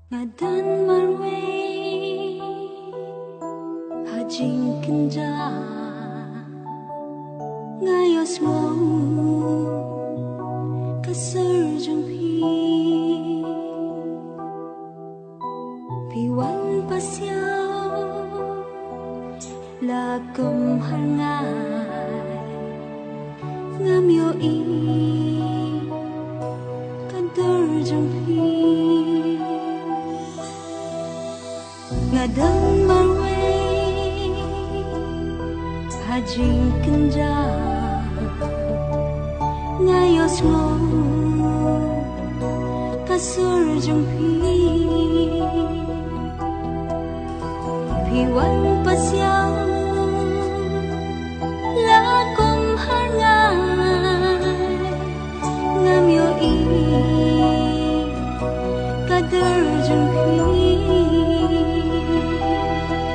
ngadan marwe hajing kenja ngayos mo kaserjung piwan pasyaw lakum hangai ngamyo i kaderjung ngadang marwe hajing kenja ngayos mo kaserjung piwan pasyaw lakum hangai ngamyo i kaderjung